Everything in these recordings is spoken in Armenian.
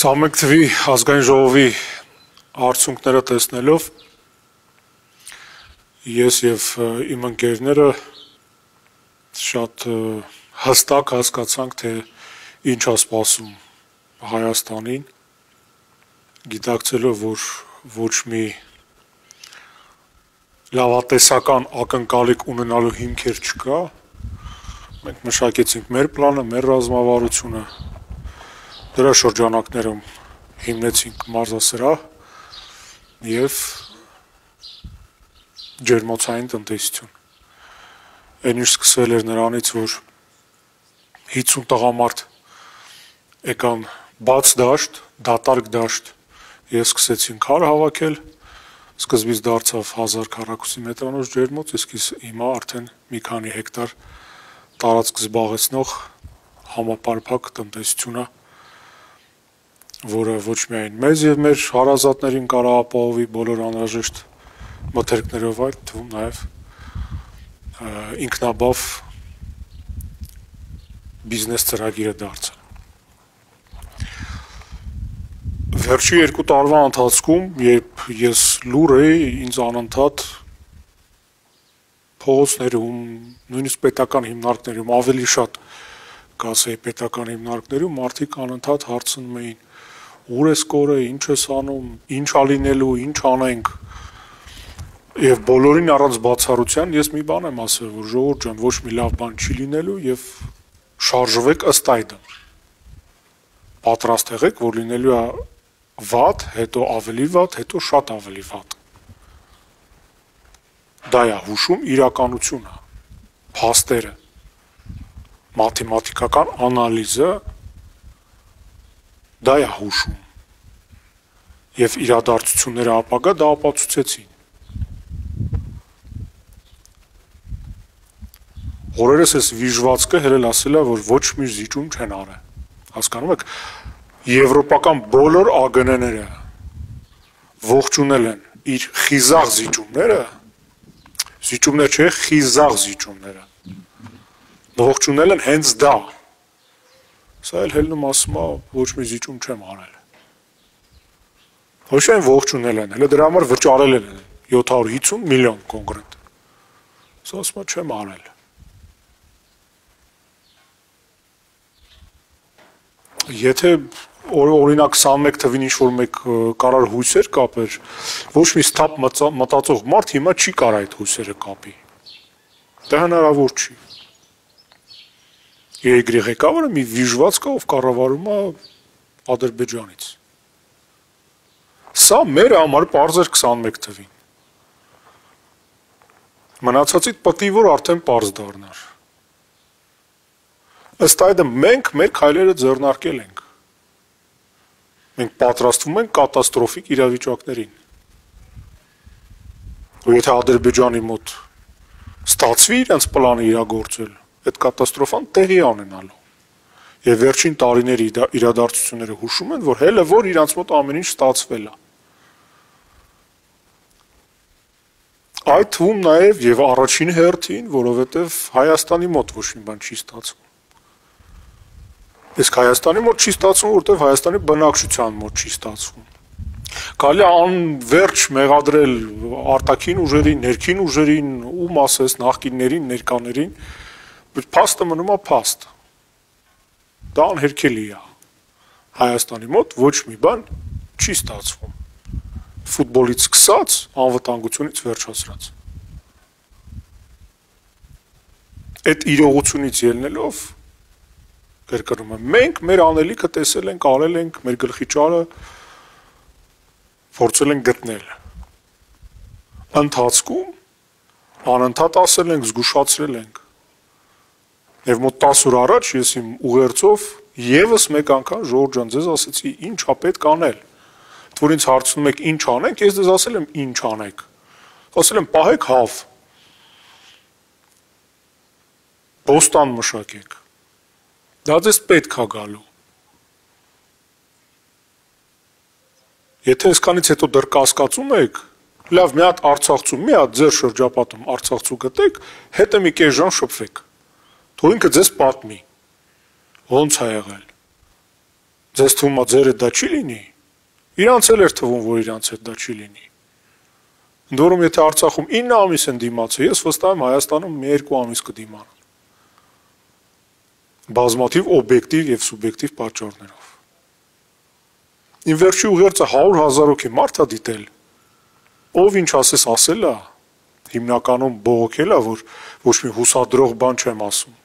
21 թվի ազգային ժողովի արդյունքները տեսնելով ես եւ իմ ընկերները շատ հստակ հասկացանք, թե ինչ է սպասում Հայաստանին, գիտակցելով, որ ոչ մի լավատեսական ակնկալիք ունենալու հիմքեր չկա, մենք մշակեցինք մեր պլանը, մեր ռազմավարությունը, դրա շրջանակներում հիմնեցինք մարզասրահ եւ ջերմոցային տնտեսություն։ Այն ինչ սկսվել էր նրանից, որ 50 տղամարդ եկան բաց դաշտ, դատարկ դաշտ, ես սկսեցին քար հավաքել, սկզբից դարձավ 1000 քառակուսի մետրանոց ջերմոց, իսկ հիմա արդեն մի քանի հեկտար տարածք զբաղեցնող համապարփակ տնտեսություն է, որը ոչ միայն մեզ եւ մեր հարազատներին կարող ապահովի բոլոր անհրաժեշտ մթերքներով, այլ թվում նաեւ ինքնաբավ բիզնես ծրագիր է դարձել։ Վերջի 2 տարվա ընթացքում, երբ ես լուր էի, ինձ անընդհատ փողոցներում, նույնիսկ պետական հիմնարկներում, ավելի շատ կասեի պետական հիմնարկներում, մարդիկ անընդհատ հարցնում էին, ուր ես կորը, ինչ ես անում, ինչ ա լինելու, ինչ անենք։ Եվ բոլորին առանց բացառության ես մի բան եմ ասել, որ ժողովուրդ ջան, ոչ մի լավ բան չի լինելու եւ շարժվեք ըստ այդմ։ Պատրաստ եղեք, որ լինելու է վատ, հետո ավելի վատ, հետո շատ ավելի վատ։ Դա է հուշում իրականությունը, փաստերը, մաթեմատիկական անալիզը, դա է հուշում։ Եվ իրադարձությունները ապագա դա ապացուցեցին։ Օրերս ես վիժվածքը հերել ասել է, որ ոչ մի զիջում չեն արել։ Հասկանում եք, եվրոպական բոլոր ԱԳՆ-ները ողջունել են իր խիզախ զիջումները, զիջումներ չէ, խիզախ զիջումները, ողջունել են հենց դա։ Սա էլ հելնում ասում է, ոչ մի զիջում չեմ արել։ Ոչ այն ողջունել են, հələ դրա համար վճարել են 750 միլիոն կոնկրետ։ Սա ասում է չեմ արել։ Եթե օրինակ 21 թվին ինչ-որ մեկ կարար հույսեր կապեր, ոչ մի սթափ մտածող մարդ հիմա չի կարող այդ հույսերը կապի։ Դա հնարավոր չի։ Երկրի ղեկավարը մի վիժված կա, ով կառավարում է Ադրբեջանից։ Սա մեր համար պարզ էր 21 թվին։ Մնացածիդ պետք է որ արդեն պարզ դառնար։ Ըստ այդմ մենք մեր քայլերը ձեռնարկել ենք։ Մենք պատրաստվում ենք կատաստրոֆիկ իրավիճակներին։ Ու եթե Ադրբեջանի մոտ ստացվի իրենց պլանը իրագործել, այդ կատաստրոֆան տեղի ունենալու։ Եվ վերջին տարիների իրադարձությունները հուշում են, որ հələ որ իրենց մոտ ամեն ինչ ստացվել է։ Այդ թվում նաև եւ առաջին հերթին, որովհետեւ Հայաստանի մոտ ոչ մի բան չի ստացվում։ Իսկ Հայաստանի մոտ չի ստացվում, որովհետեւ Հայաստանի բնակչության մոտ չի ստացվում։ Կարելի է անverջ մեղադրել արտաքին ուժերին, ներքին ուժերին, ում ասես նախկիններին, ներկաներին, բայց փաստը մնում է փաստ։ Դա անհերքելի է։ Հայաստանի մոտ ոչ մի բան չի ստացվում։ Ֆուտբոլից սկսած, անվտանգությունից վերջացրած։ Այդ իրողությունից ելնելով կրկնում եմ, մենք մեր անելիքը տեսել ենք, արել ենք, մեր գլխի ճարը փորձել ենք գտնել։ Ընթացքում անընդհատ ասել ենք, զգուշացրել ենք։ Եվ մոտ 10 օր առաջ ես իմ ուղերձով եւս մեկ անգամ ժողովուրդ ջան ձեզ ասեցի, ինչ է պետք անել։ Որ ինձ հարցնում եք ինչ անենք, ես դες ասել եմ ինչ անեք։ Ասել եմ պահեք հավ։ Բոստան մշակեք։ Դա ձեզ պետք է գալու։ Եթե այսքանից հետո դեռ կասկածում եք, լավ մի հատ Արցախցու, մի հատ ձեր շրջապատում Արցախցու գտեք, հետը մի կես ժամ շփվեք։ Թող ինքը ձեզ պատմի։ Ոնց է եղել։ Ձեզ թվում է ձեր հետ դա չի լինի։ Իրանց էլ էր թվում, որ իրանց հետ դա չի լինի։ Ընդ որում, եթե Արցախում 9 ամիս են դիմացել, ես վստահ եմ Հայաստանում 2 ամիս կդիմանան։ Բազմաթիվ օբյեկտիվ եւ սուբյեկտիվ պատճառներով։ Իմ վերջի ուղերձը 100,000 հոգի մարդ է դիտել, ով ինչ ասես ասել է, հիմնականում բողոքել է, որ ոչ մի հուսադրող բան չեմ ասում,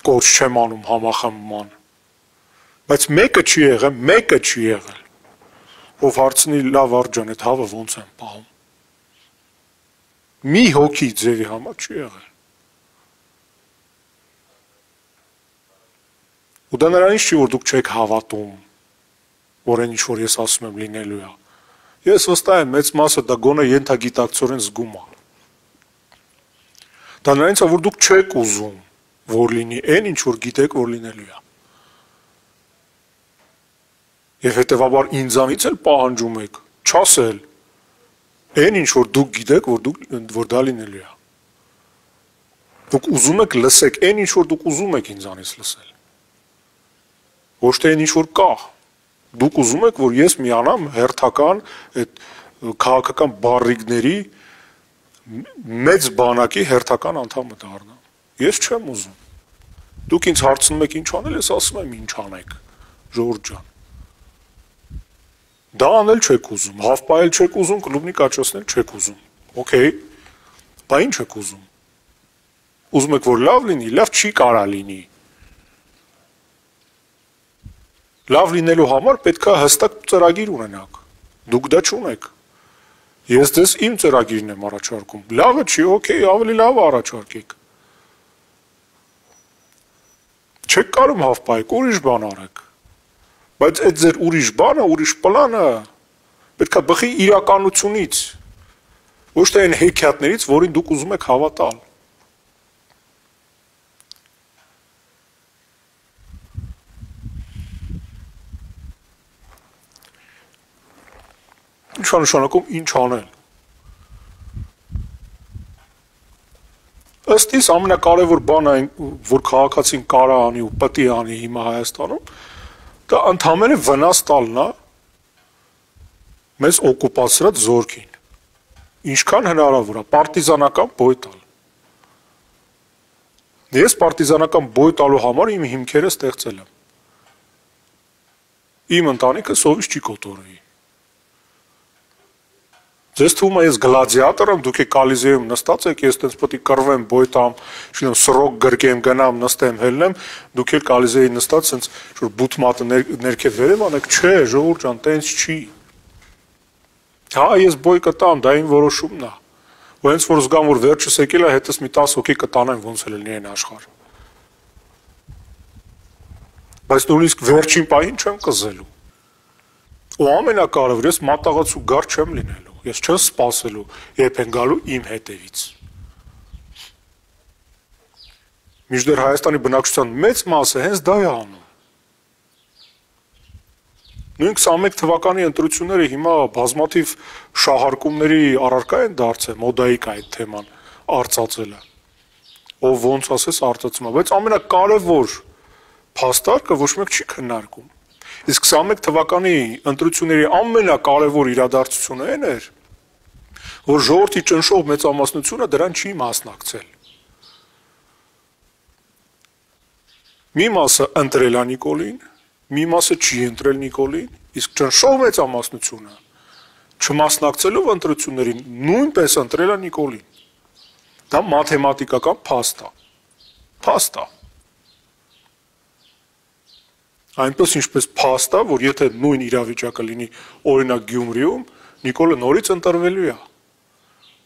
կոչ չեմ անում համախմբման, բայց մեկը չի եղել, ով հարցնի լավ արձան, այդ հավը ոնց եմ պահում։ Մի հոգի ձևի համար չի եղել։ Ու դա նրանից չի, որ դուք չեք հավատում, որ այն ինչ որ ես ասում եմ լինելու է։ Ես վստահ եմ, մեծ մասը դա գոնե ենթագիտակցորեն զգում է։ Դա նրանից է, որ դուք չեք ուզում, որ լինի այն ինչ որ գիտեք, որ լինելու է։ Եվ հետևաբար ինձանից էլ պահանջում եք չասել այն ինչ որ դուք գիտեք, որ դա լինելու է։ Դուք ուզում եք լսեք այն ինչ որ դուք ուզում եք ինձանից լսել։ Ոչ թե այն ինչ որ կա։ Դուք ուզում եք, որ ես միանամ հերթական այդ քաղաքական բարրիկների մեծ բանակի հերթական անդամը դառնամ։ Ես չեմ ուզում։ Դուք ինձ հարցնում եք ինչ անել, ես ասում եմ ինչ անեք, Ժողովուրդ ջան։ Դա անել չեք ուզում, հավպայել չեք ուզում, կլուբնիկ աճացնել չեք ուզում։ Okay։ Բա ինչ եք ուզում։ Ուզում եք, որ լավ լինի, լավ չի կարա լինի։ Լավ լինելու համար պետք է հստակ ծրագիր ունենաք։ Դուք դա չունեք։ Ես ձեզ իմ ծրագիրն եմ առաջարկում։ Լավը չի, okay, ավելի լավը առաջարկեք։ Չեք կարում հավպայեք, ուրիշ բան արեք։ Բայց այդ ձեր ուրիշ բանը, ուրիշ պլանը պետք է բխի իրականությունից, ոչ թե այն հեքիաթներից, որին դուք ուզում եք հավատալ։ Ինչ է նշանակում ինչ անել։ Ըստ իս ամենակարևոր բանը, որ քաղաքացին կարա անի ու պետք է անի հիմա Հայաստանում, դա ընդհանրապես վնաս տալն է մեզ օկուպացրած զորքին։ Ինչքան հնարավոր է պարտիզանական բոյ տալ։ Ես պարտիզանական բոյ տալու համար իմ հիմքերը ստեղծել եմ։ Իմ ընտանիքը սովից չի կոտորվի։ Ձեզ թվում է ես գլադիատոր եմ, դուք եք Կոլիզեում նստած եք, ես տենց պետք է կռվեմ, բոյ տամ, չգիտեմ, սրոկ գրկեմ, գնամ, նստեմ, հելնեմ, դուք եք Կոլիզեի նստած, տենց որ բութմատը ներքև վերև անեք, չէ, Ժողովուրդ ջան, տենց չի։ Հա, ես բոյ կտամ, դա իմ որոշումն է։ Ու հենց որ զգամ, որ վերջս եկել է, հետս մի 10 հոգի կտանեմ, ոնց էլ լինի այն աշխարհ։ Բայց նույնիսկ վերջին պահին չեմ կզելու։ Ու ամենակարևորը, ես մատաղացու գար չեմ լինելու։ Ես չեմ սպասելու, երբ են գալու իմ հետևից։ Մինչդեռ Հայաստանի բնակչության մեծ մասը հենց դա է անում։ Նույն 21 թվականի ընտրությունները հիմա բազմաթիվ շահարկումների առարկա են դարձել, մոդայիկ է այդ թեման արծածելը։ Ով ոնց ասես արծացում է, բայց ամենակարևոր փաստարկը ոչ մեկ չի քննարկում։ Իսկ 21 թվականի ընտրությունների ամենակարևոր իրադարձությունը այն էր, որ ժողովրդի ճնշող մեծամասնությունը դրան չի մասնակցել։ Մի մասը ընտրել է Նիկոլին, մի մասը չի ընտրել Նիկոլին, իսկ ճնշող մեծամասնությունը չմասնակցելով ընտրություններին նույնպես ընտրել է Նիկոլին։ Դա մաթեմատիկական փաստ է։ Փաստ է։ Այնպես ինչպես փաստ է, որ եթե նույն իրավիճակը լինի օրինակ Գյումրիում, Նիկոլը նորից ընտրվելու է։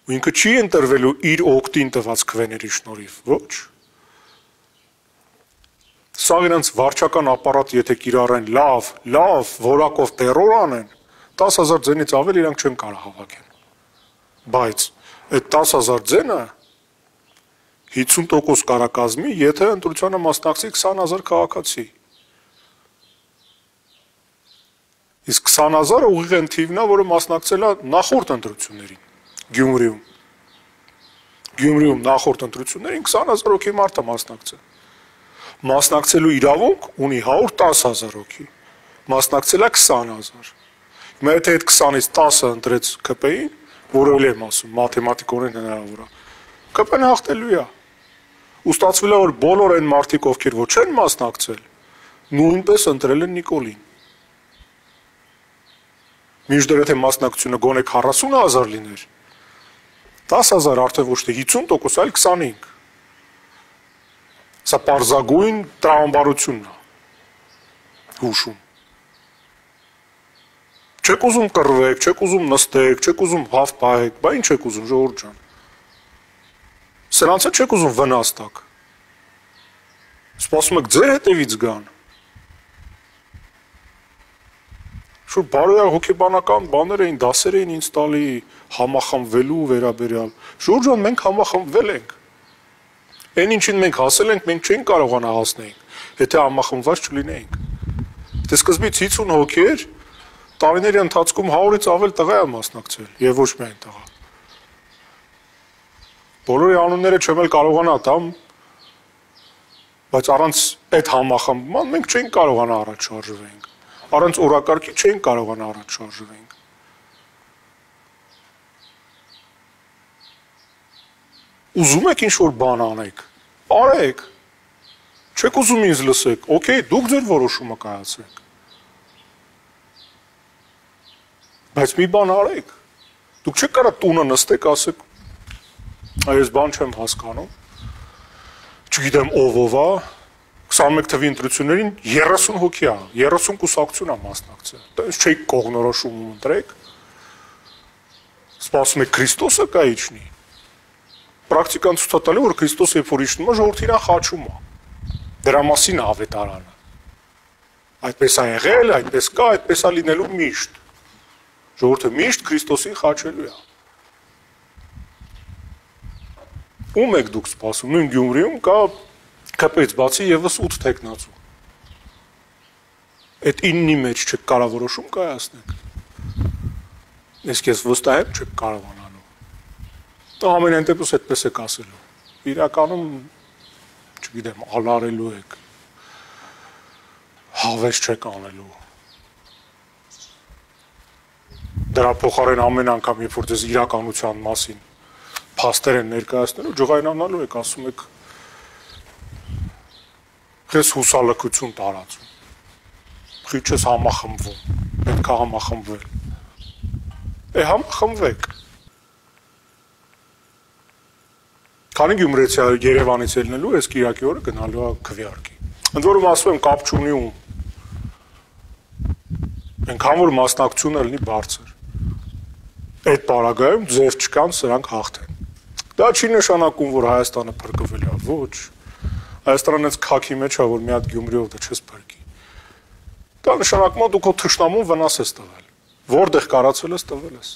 Ու ինքը չի ընտրվելու իր օգտին տված քվեների շնորհիվ, ոչ։ Սա իրենց վարչական ապարատ եթե կիրառեն լավ, որակով տերոր անեն, 10,000 ձենից ավել իրանք չեն կարող հավաքեն։ Բայց այդ 10,000 ձենը 50% կարակազմի, եթե ընտրությանը մասնակցի 20,000 քաղաքացի։ Իսկ 20,000-ը ուղիղ այն թիվն է, որը մասնակցել է նախորդ ընտրություններին Գյումրիում։ Գյումրիում նախորդ ընտրություններին 20,000 հոգի մարդ է մասնակցել։ Մասնակցելու իրավունք ունի 110,000 հոգի, մասնակցել է 20,000։ Հիմա եթե այդ 20-ից 10-ը ընտրեց ԿՊ-ին, որը էլ եմ ասում, մաթեմատիկորեն հնարավոր է, ԿՊ-ն հաղթելու է։ Ու ստացվել է, որ բոլոր այն մարդիկ, ովքեր ոչ են մասնակցել, նույնպես ընտրել են Նիկոլին։ Մինչդեռ եթե մասնակցությունը գոնե 40,000 լիներ, 10,000 արդեն ոչ թե 50%, այլ 25։ Սա պարզագույն տրամաբարությունն է, հուշում։ Չեք ուզում կռվեք, չեք ուզում նստեք, չեք ուզում հավ պահեք, բա ինչ եք ուզում, ժողովուրդ ջան։ Սրանց չեք ուզում վնաս տաք։ Սպասում եք ձեր հետևից գան։ Շուտ բարոյա հոգեբանական բաներ էին, դասեր էին ինձ տալի համախմբվելու վերաբերյալ։ Ժողովուրդ ջան, մենք համախմբվել ենք։ Այն ինչին մենք հասել ենք, մենք չենք կարողանա հասնենք, եթե համախմբված չլինեինք։ Դե սկզբից 50 հոգի էր, տարիների ընթացքում 100-ից ավել տղա է մասնակցել, եւ ոչ միայն տղա։ Բոլորի անունները չեմ էլ կարողանա տամ, բայց առանց այդ համախմբման մենք չենք կարողանա առաջ շարժվենք։ Առանց օրակարգի չենք կարողանա առաջ շարժվենք։ Ուզում եք ինչ-որ բան անեք, արեք։ Չեք ուզում ինձ լսեք, օքեյ, դուք ձեր որոշումը կայացրեք։ Բայց մի բան արեք։ Դուք չեք կարա տունը նստեք, ասեք, այս բան չեմ հասկանում։ Չգիտեմ ով է, 21 թվի ընտրություններին 30 հոգի է, 30 կուսակցություն է մասնակցել։ Դες չեք կողնորոշում ու ընտրեք։ Սպասում եք Քրիստոսը կա իջնի։ Պրակտիկան ցույց է տալի, որ Քրիստոսը երբ որ իջնում է, ժողովուրդը իրան խաչում է։ Դրա մասին է ավետարանը։ Այդպես է եղել, այդպես կա, այդպես է լինելու միշտ։ Ժողովուրդը միշտ Քրիստոսին խաչելու է։ Ում եք դուք սպասում, նույն Գյումրիում կա ԿՊ-ից բացի եւս 8 տեխնացու։ Այդ 9-ի մեջ չեք կարող որոշում կայացնեք։ Իսկ ես վստահ եմ չեք կարողանալու։ Դա ամենայն դեպս այդպես եք ասելու։ Իրականում, չգիտեմ, ալարելու եք։ Հավես չեք անելու։ Դրա փոխարեն ամեն անգամ, երբ որ դες իրականության մասին փաստեր են ներկայացնելու, ջղայնանալու եք, ասում եք քեզ հուսալքություն տարածում։ Քիչ ես համախմբվում, պետք է համախմբվել։ Համախմբվեք։ Քանի գյումրեցի Երևանից ելնելու, ես Կիրակի օրը գնալու եմ քվեարկի։ Ընդ որում ասում եմ կապ չունի ում։ Այնքան որ մասնակցությունը լինի բարձր։ Այդ պարագայում ձև չկան, սրանք հաղթեն։ Դա չի նշանակում, որ Հայաստանը փրկվել է, ոչ։ Հայաստանը այս քաքի մեջ է, որ մի հատ Գյումրիով դա չես փրկի։ Դա նշանակում է դու քո թշնամուն վնաս ես տվել։ Որտեղ կարացել ես տվել ես։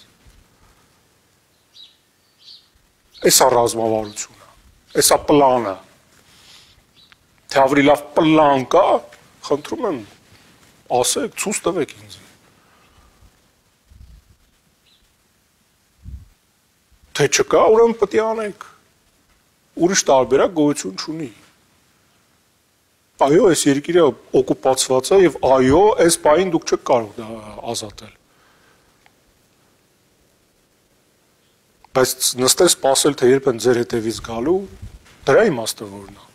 Էսա ռազմավարությունը, էսա պլանը։ Թե ավելի լավ պլան կա, խնդրում եմ, ասեք, ցույց տվեք ինձ։ Թե չկա, ուրեմն պետք է անենք։ Ուրիշ տարբերակ գոյություն չունի։ Այո, այս երկիրը օկուպացված է եւ այո, այս պահին դուք չեք կարող դա ազատել։ Բայց նստել սպասել, թե երբ են ձեր հետևից գալու, դրա իմաստը որն է։